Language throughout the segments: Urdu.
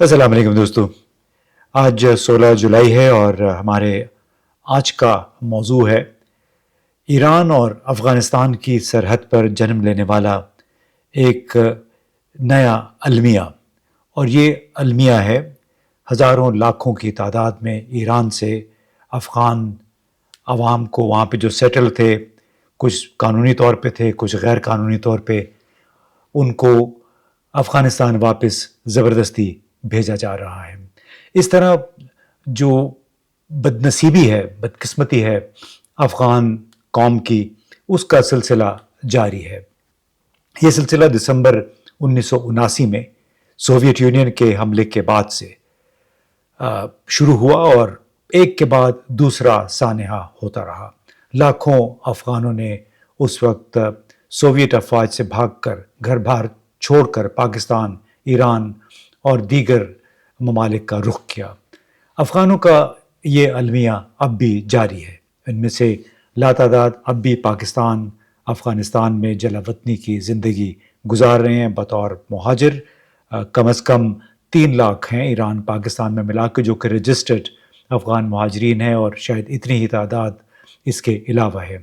السلام علیکم دوستو. آج 16 جولائی ہے اور ہمارے آج کا موضوع ہے ایران اور افغانستان کی سرحد پر جنم لینے والا ایک نیا المیہ. اور یہ المیہ ہے ہزاروں لاکھوں کی تعداد میں ایران سے افغان عوام کو وہاں پہ جو سیٹل تھے، کچھ قانونی طور پہ تھے، کچھ غیر قانونی طور پہ، ان کو افغانستان واپس زبردستی بھیجا جا رہا ہے. اس طرح جو بدنصیبی ہے، بدقسمتی ہے افغان قوم کی، اس کا سلسلہ جاری ہے. یہ سلسلہ دسمبر 1979 میں سوویت یونین کے حملے کے بعد سے شروع ہوا اور ایک کے بعد دوسرا سانحہ ہوتا رہا. لاکھوں افغانوں نے اس وقت سوویت افواج سے بھاگ کر، گھر بار چھوڑ کر پاکستان، ایران اور دیگر ممالک کا رخ کیا. افغانوں کا یہ المیہ اب بھی جاری ہے. ان میں سے لاتعداد اب بھی پاکستان، افغانستان میں جلا وطنی کی زندگی گزار رہے ہیں بطور مہاجر. کم از کم 3 لاکھ ہیں ایران پاکستان میں ملا کے جو کہ رجسٹرڈ افغان مہاجرین ہیں، اور شاید اتنی ہی تعداد اس کے علاوہ ہے.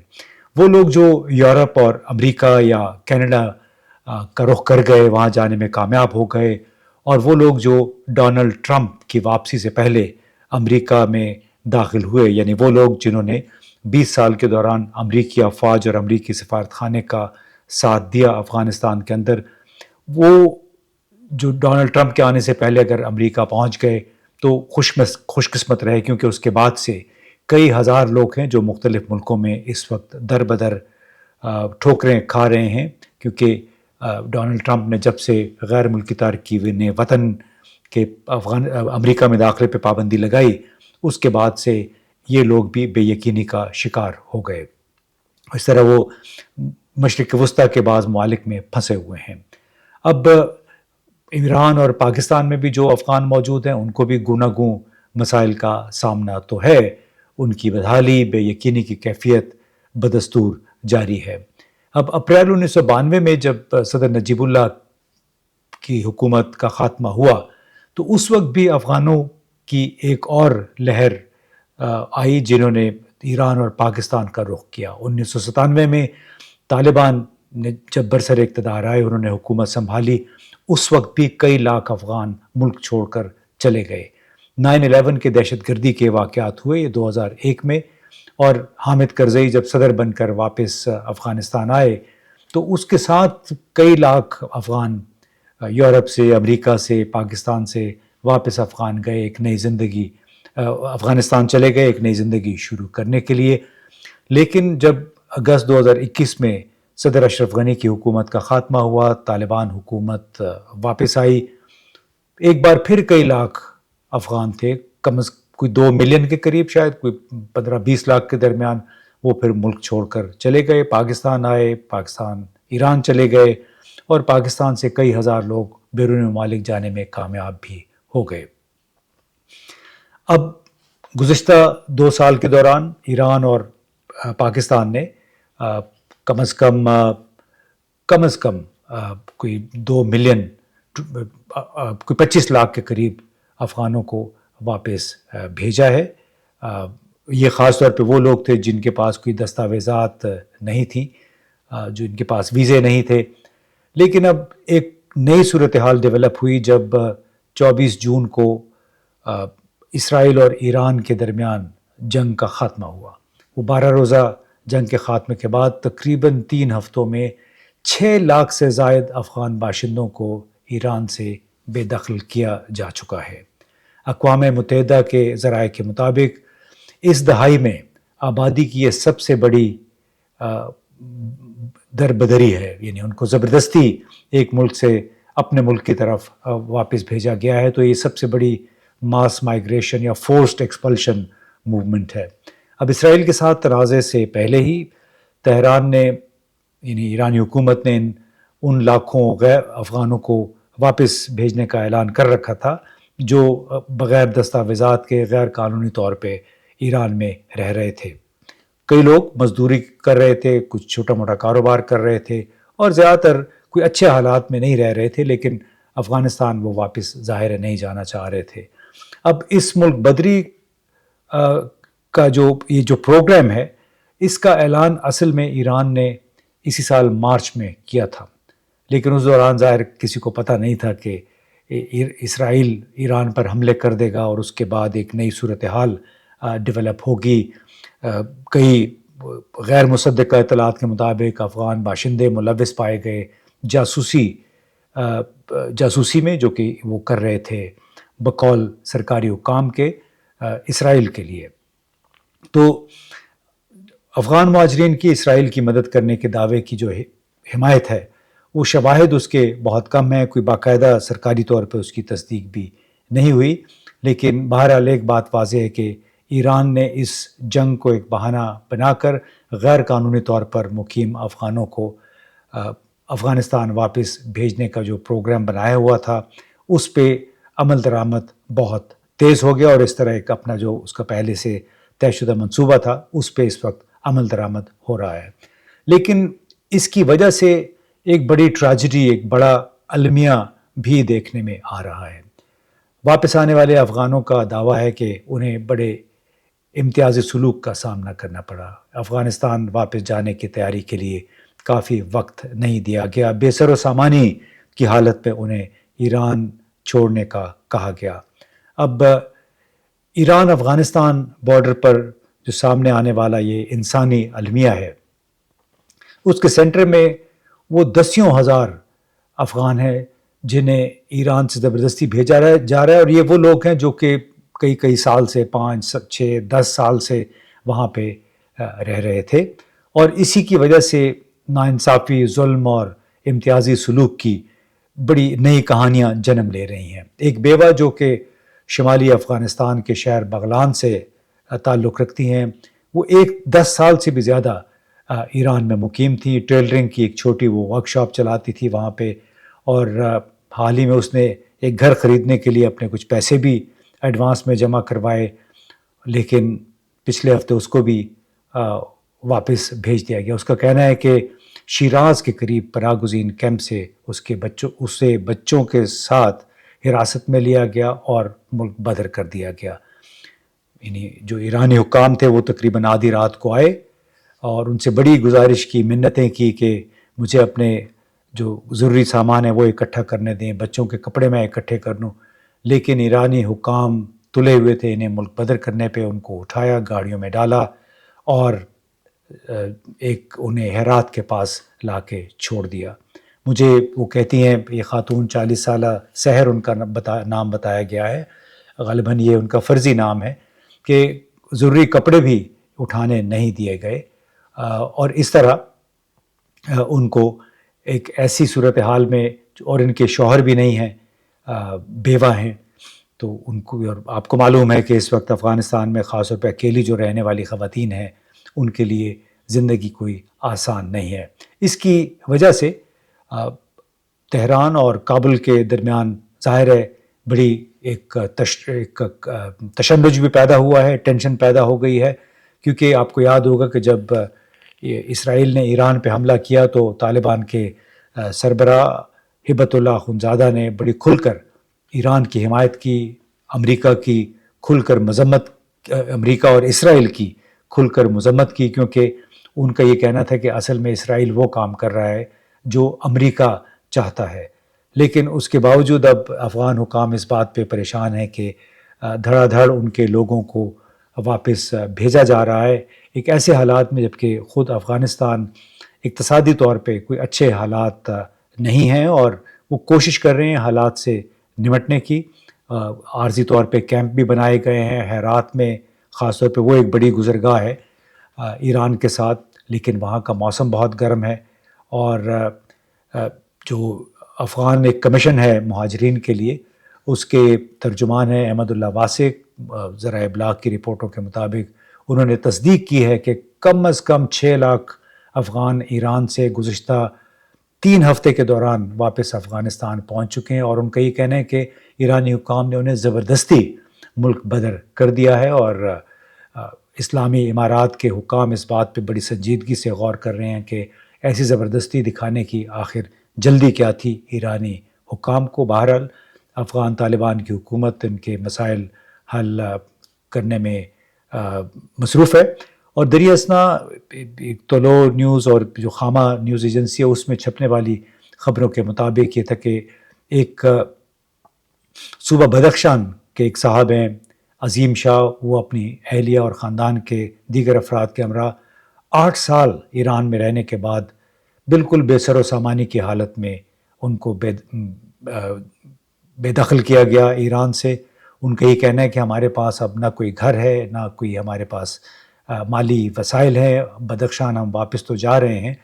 وہ لوگ جو یورپ اور امریکہ یا کینیڈا کا رخ کر گئے، وہاں جانے میں کامیاب ہو گئے، اور وہ لوگ جو ڈونلڈ ٹرمپ کی واپسی سے پہلے امریکہ میں داخل ہوئے، یعنی وہ لوگ جنہوں نے 20 سال کے دوران امریکی افواج اور امریکی سفارت خانے کا ساتھ دیا افغانستان کے اندر، وہ جو ڈونلڈ ٹرمپ کے آنے سے پہلے اگر امریکہ پہنچ گئے تو خوش قسمت رہے، کیونکہ اس کے بعد سے کئی ہزار لوگ ہیں جو مختلف ملکوں میں اس وقت در بدر ٹھوکریں کھا رہے ہیں. کیونکہ ڈونلڈ ٹرمپ نے جب سے غیر ملکی تارکین وطن کے امریکہ میں داخلے پہ پابندی لگائی، اس کے بعد سے یہ لوگ بھی بے یقینی کا شکار ہو گئے. اس طرح وہ مشرق وسطیٰ کے بعض ممالک میں پھنسے ہوئے ہیں. اب ایران اور پاکستان میں بھی جو افغان موجود ہیں، ان کو بھی گوناگوں مسائل کا سامنا تو ہے. ان کی بدحالی، بے یقینی کی کیفیت بدستور جاری ہے. اب اپریل 1992 میں جب صدر نجیب اللہ کی حکومت کا خاتمہ ہوا تو اس وقت بھی افغانوں کی ایک اور لہر آئی جنہوں نے ایران اور پاکستان کا رخ کیا. 1997 میں طالبان نے جب برسر اقتدار آئے، انہوں نے حکومت سنبھالی، اس وقت بھی کئی لاکھ افغان ملک چھوڑ کر چلے گئے. 9/11 کے دہشت گردی کے واقعات ہوئے یہ 2001 میں، اور حامد کرزئی جب صدر بن کر واپس افغانستان آئے تو اس کے ساتھ کئی لاکھ افغان یورپ سے، امریکہ سے، پاکستان سے واپس افغان گئے، ایک نئی زندگی افغانستان چلے گئے ایک نئی زندگی شروع کرنے کے لیے. لیکن جب اگست 2021 میں صدر اشرف غنی کی حکومت کا خاتمہ ہوا، طالبان حکومت واپس آئی، ایک بار پھر کئی لاکھ افغان تھے، کم از کوئی 2 ملین کے قریب، شاید کوئی 15-20 لاکھ کے درمیان، وہ پھر ملک چھوڑ کر چلے گئے، پاکستان آئے، پاکستان ایران چلے گئے، اور پاکستان سے کئی ہزار لوگ بیرون ممالک جانے میں کامیاب بھی ہو گئے. اب گزشتہ 2 سال کے دوران ایران اور پاکستان نے کم از کم کوئی 2 ملین، کوئی 25 لاکھ کے قریب افغانوں کو واپس بھیجا ہے. یہ خاص طور پہ وہ لوگ تھے جن کے پاس کوئی دستاویزات نہیں تھیں، جو ان کے پاس ویزے نہیں تھے. لیکن اب ایک نئی صورتحال ڈیولپ ہوئی جب 24 جون کو اسرائیل اور ایران کے درمیان جنگ کا خاتمہ ہوا. وہ 12 روزہ جنگ کے خاتمے کے بعد تقریباً 3 ہفتوں میں 6 لاکھ سے زائد افغان باشندوں کو ایران سے بے دخل کیا جا چکا ہے. اقوام متحدہ کے ذرائع کے مطابق اس دہائی میں آبادی کی یہ سب سے بڑی دربدری ہے، یعنی ان کو زبردستی ایک ملک سے اپنے ملک کی طرف واپس بھیجا گیا ہے. تو یہ سب سے بڑی ماس مائگریشن یا فورسڈ ایکسپلشن موومنٹ ہے. اب اسرائیل کے ساتھ تنازع سے پہلے ہی تہران نے، یعنی ایرانی حکومت نے ان لاکھوں غیر افغانوں کو واپس بھیجنے کا اعلان کر رکھا تھا جو بغیر دستاویزات کے غیر قانونی طور پہ ایران میں رہ رہے تھے. کئی لوگ مزدوری کر رہے تھے، کچھ چھوٹا موٹا کاروبار کر رہے تھے، اور زیادہ تر کوئی اچھے حالات میں نہیں رہ رہے تھے، لیکن افغانستان وہ واپس ظاہر ہے نہیں جانا چاہ رہے تھے۔ اب اس ملک بدری کا یہ جو پروگرام ہے، اس کا اعلان اصل میں ایران نے اسی سال مارچ میں کیا تھا، لیکن اس دوران ظاہر کسی کو پتہ نہیں تھا کہ اسرائیل ایران پر حملے کر دے گا اور اس کے بعد ایک نئی صورتحال ڈیولپ ہوگی۔ کئی غیر مصدقہ اطلاعات کے مطابق افغان باشندے ملوث پائے گئے جاسوسی میں، جو کہ وہ کر رہے تھے بقول سرکاری حکام کے اسرائیل کے لیے۔ تو افغان مہاجرین کی اسرائیل کی مدد کرنے کے دعوے کی جو حمایت ہے، وہ شواہد اس کے بہت کم ہیں، کوئی باقاعدہ سرکاری طور پہ اس کی تصدیق بھی نہیں ہوئی، لیکن بہرحال ایک بات واضح ہے کہ ایران نے اس جنگ کو ایک بہانہ بنا کر غیر قانونی طور پر مقیم افغانوں کو افغانستان واپس بھیجنے کا جو پروگرام بنایا ہوا تھا، اس پہ عمل درآمد بہت تیز ہو گیا، اور اس طرح ایک اپنا جو اس کا پہلے سے طے شدہ منصوبہ تھا اس پہ اس وقت عمل درآمد ہو رہا ہے۔ لیکن اس کی وجہ سے ایک بڑی ٹریجڈی، ایک بڑا المیہ بھی دیکھنے میں آ رہا ہے۔ واپس آنے والے افغانوں کا دعویٰ ہے کہ انہیں بڑے امتیازی سلوک کا سامنا کرنا پڑا۔ افغانستان واپس جانے کی تیاری کے لیے کافی وقت نہیں دیا گیا، بے سر و سامانی کی حالت پہ انہیں ایران چھوڑنے کا کہا گیا۔ اب ایران افغانستان بارڈر پر جو سامنے آنے والا یہ انسانی المیہ ہے، اس کے سینٹر میں وہ دسیوں ہزار افغان ہیں جنہیں ایران سے زبردستی بھیجا جا رہا ہے، اور یہ وہ لوگ ہیں جو کہ کئی سال سے 5 6 10 سال سے وہاں پہ رہ رہے تھے، اور اسی کی وجہ سے ناانصافی، ظلم اور امتیازی سلوک کی بڑی نئی کہانیاں جنم لے رہی ہیں۔ ایک بیوہ جو کہ شمالی افغانستان کے شہر بغلان سے تعلق رکھتی ہیں، وہ 10 سال سے بھی زیادہ ایران میں مقیم تھی، ٹیلرنگ کی ایک چھوٹی وہ ورک شاپ چلاتی تھی وہاں پہ، اور حال ہی میں اس نے ایک گھر خریدنے کے لیے اپنے کچھ پیسے بھی ایڈوانس میں جمع کروائے، لیکن پچھلے ہفتے اس کو بھی واپس بھیج دیا گیا۔ اس کا کہنا ہے کہ شیراز کے قریب پناہ گزین کیمپ سے اسے بچوں کے ساتھ حراست میں لیا گیا اور ملک بدر کر دیا گیا۔ یعنی جو ایرانی حکام تھے وہ تقریباً آدھی رات کو آئے اور ان سے بڑی گزارش کی، منتیں کی کہ مجھے اپنے جو ضروری سامان ہے وہ اکٹھا کرنے دیں، بچوں کے کپڑے میں اکٹھے کر لوں، لیکن ایرانی حکام تلے ہوئے تھے انہیں ملک بدر کرنے پہ۔ ان کو اٹھایا، گاڑیوں میں ڈالا اور انہیں ہرات کے پاس لا کے چھوڑ دیا۔ مجھے وہ کہتی ہیں، یہ خاتون 40 سالہ سحر ان کا نام بتایا گیا ہے، غالباً یہ ان کا فرضی نام ہے، کہ ضروری کپڑے بھی اٹھانے نہیں دیے گئے، اور اس طرح ان کو ایک ایسی صورتحال میں، اور ان کے شوہر بھی نہیں ہیں، بیوہ ہیں، تو ان کو، اور آپ کو معلوم ہے کہ اس وقت افغانستان میں خاص طور پہ اکیلی جو رہنے والی خواتین ہیں ان کے لیے زندگی کوئی آسان نہیں ہے۔ اس کی وجہ سے تہران اور کابل کے درمیان ظاہر ہے بڑی ایک تشنج بھی پیدا ہوا ہے، ٹینشن پیدا ہو گئی ہے، کیونکہ آپ کو یاد ہوگا کہ جب اسرائیل نے ایران پہ حملہ کیا تو طالبان کے سربراہ ہبت اللہ اخندزادہ نے بڑی کھل کر ایران کی حمایت کی، امریکہ کی کھل کر مذمت، امریکہ اور اسرائیل کی کھل کر مذمت کی، کیونکہ ان کا یہ کہنا تھا کہ اصل میں اسرائیل وہ کام کر رہا ہے جو امریکہ چاہتا ہے۔ لیکن اس کے باوجود اب افغان حکام اس بات پہ پریشان ہیں کہ دھڑا دھڑ ان کے لوگوں کو واپس بھیجا جا رہا ہے ایک ایسے حالات میں جبکہ خود افغانستان اقتصادی طور پہ کوئی اچھے حالات نہیں ہیں، اور وہ کوشش کر رہے ہیں حالات سے نمٹنے کی۔ عارضی طور پہ کیمپ بھی بنائے گئے ہیں ہرات میں، خاص طور پہ وہ ایک بڑی گزرگاہ ہے ایران کے ساتھ، لیکن وہاں کا موسم بہت گرم ہے، اور جو افغان ایک کمیشن ہے مہاجرین کے لیے، اس کے ترجمان ہیں احمد اللہ واسق، ذرائع ابلاغ کی رپورٹوں کے مطابق انہوں نے تصدیق کی ہے کہ کم از کم 6 لاکھ افغان ایران سے گزشتہ 3 ہفتے کے دوران واپس افغانستان پہنچ چکے ہیں، اور ان کا یہ کہنا ہے کہ ایرانی حکام نے انہیں زبردستی ملک بدر کر دیا ہے، اور اسلامی امارات کے حکام اس بات پہ بڑی سنجیدگی سے غور کر رہے ہیں کہ ایسی زبردستی دکھانے کی آخر جلدی کیا تھی ایرانی حکام کو بہرحال افغان طالبان کی حکومت ان کے مسائل حل کرنے میں مصروف ہے، اور دریں اثنا طلوع نیوز اور جو خامہ نیوز ایجنسی ہے اس میں چھپنے والی خبروں کے مطابق یہ تھا کہ ایک صوبہ بدخشان کے ایک صاحب ہیں عظیم شاہ، وہ اپنی اہلیہ اور خاندان کے دیگر افراد کے ہمراہ 8 سال ایران میں رہنے کے بعد بالکل بے سر و سامانی کی حالت میں ان کو بے دخل کیا گیا ایران سے۔ ان کا یہ کہنا ہے کہ ہمارے پاس اب نہ کوئی گھر ہے، نہ کوئی ہمارے پاس مالی وسائل ہیں، بدخشان ہم واپس تو جا رہے ہیں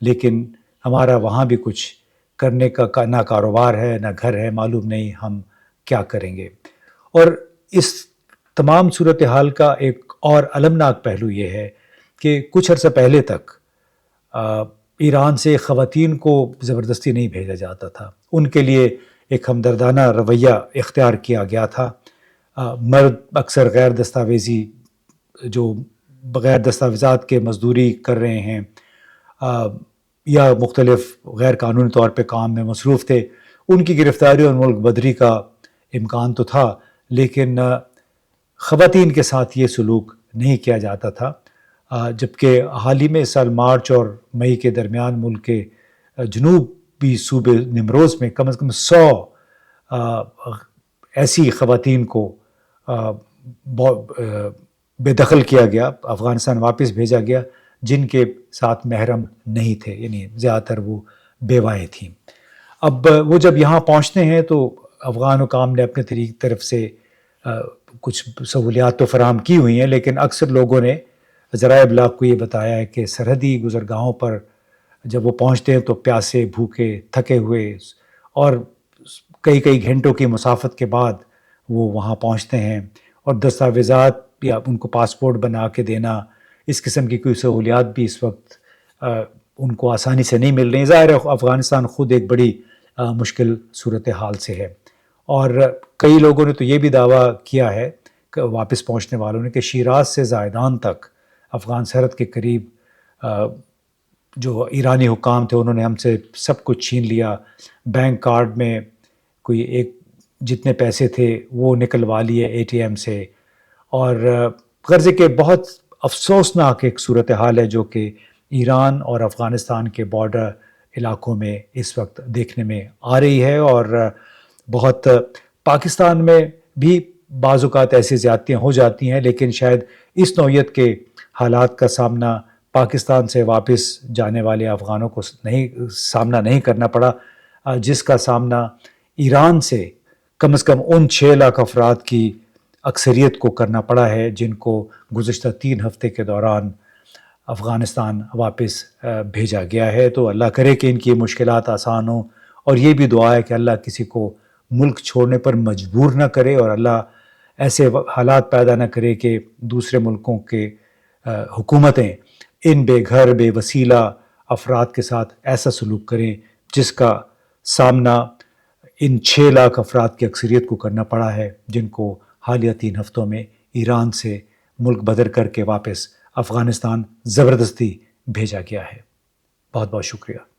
لیکن ہمارا وہاں بھی کچھ کرنے کا نہ کاروبار ہے نہ گھر ہے، معلوم نہیں ہم کیا کریں گے۔ اور اس تمام صورتحال کا ایک اور المناک پہلو یہ ہے کہ کچھ عرصہ پہلے تک ایران سے خواتین کو زبردستی نہیں بھیجا جاتا تھا، ان کے لیے ایک ہمدردانہ رویہ اختیار کیا گیا تھا۔ مرد اکثر غیر دستاویزی جو بغیر دستاویزات کے مزدوری کر رہے ہیں یا مختلف غیر قانونی طور پہ کام میں مصروف تھے، ان کی گرفتاری اور ملک بدری کا امکان تو تھا، لیکن خواتین کے ساتھ یہ سلوک نہیں کیا جاتا تھا۔ جبکہ حال ہی میں اس سال مارچ اور مئی کے درمیان ملک کے جنوبی صوبے نیمروز میں کم از کم 100 ایسی خواتین کو بے دخل کیا گیا، افغانستان واپس بھیجا گیا جن کے ساتھ محرم نہیں تھے، یعنی زیادہ تر وہ بیوائیں تھیں۔ اب وہ جب یہاں پہنچتے ہیں تو افغان حکام نے اپنے طرف سے کچھ سہولیات تو فراہم کی ہوئی ہیں، لیکن اکثر لوگوں نے ذرائع ابلاغ کو یہ بتایا ہے کہ سرحدی گزرگاہوں پر جب وہ پہنچتے ہیں تو پیاسے، بھوکے، تھکے ہوئے اور کئی گھنٹوں کی مسافت کے بعد وہ وہاں پہنچتے ہیں، اور دستاویزات یا ان کو پاسپورٹ بنا کے دینا، اس قسم کی کوئی سہولیات بھی اس وقت ان کو آسانی سے نہیں مل رہی۔ ظاہر ہے افغانستان خود ایک بڑی مشکل صورتحال سے ہے، اور کئی لوگوں نے تو یہ بھی دعویٰ کیا ہے کہ واپس پہنچنے والوں نے کہ شیراز سے زائدان تک افغان سرحد کے قریب جو ایرانی حکام تھے انہوں نے ہم سے سب کچھ چھین لیا، بینک کارڈ میں کوئی ایک جتنے پیسے تھے وہ نکلوا لیے اے ٹی ایم سے، اور غرضے کہ بہت افسوسناک ایک صورتحال ہے جو کہ ایران اور افغانستان کے بارڈر علاقوں میں اس وقت دیکھنے میں آ رہی ہے۔ اور بہت پاکستان میں بھی بعض اوقات ایسی زیادتیاں ہو جاتی ہیں، لیکن شاید اس نوعیت کے حالات کا سامنا پاکستان سے واپس جانے والے افغانوں کو سامنا نہیں کرنا پڑا جس کا سامنا ایران سے کم از کم ان 6 لاکھ افراد کی اکثریت کو کرنا پڑا ہے جن کو گزشتہ 3 ہفتے کے دوران افغانستان واپس بھیجا گیا ہے۔ تو اللہ کرے کہ ان کی مشکلات آسان ہوں، اور یہ بھی دعا ہے کہ اللہ کسی کو ملک چھوڑنے پر مجبور نہ کرے، اور اللہ ایسے حالات پیدا نہ کرے کہ دوسرے ملکوں کے حکومتیں ان بے گھر بے وسیلہ افراد کے ساتھ ایسا سلوک کریں جس کا سامنا ان 6 لاکھ افراد کی اکثریت کو کرنا پڑا ہے جن کو حالیہ 3 ہفتوں میں ایران سے ملک بدر کر کے واپس افغانستان زبردستی بھیجا گیا ہے۔ بہت بہت شکریہ۔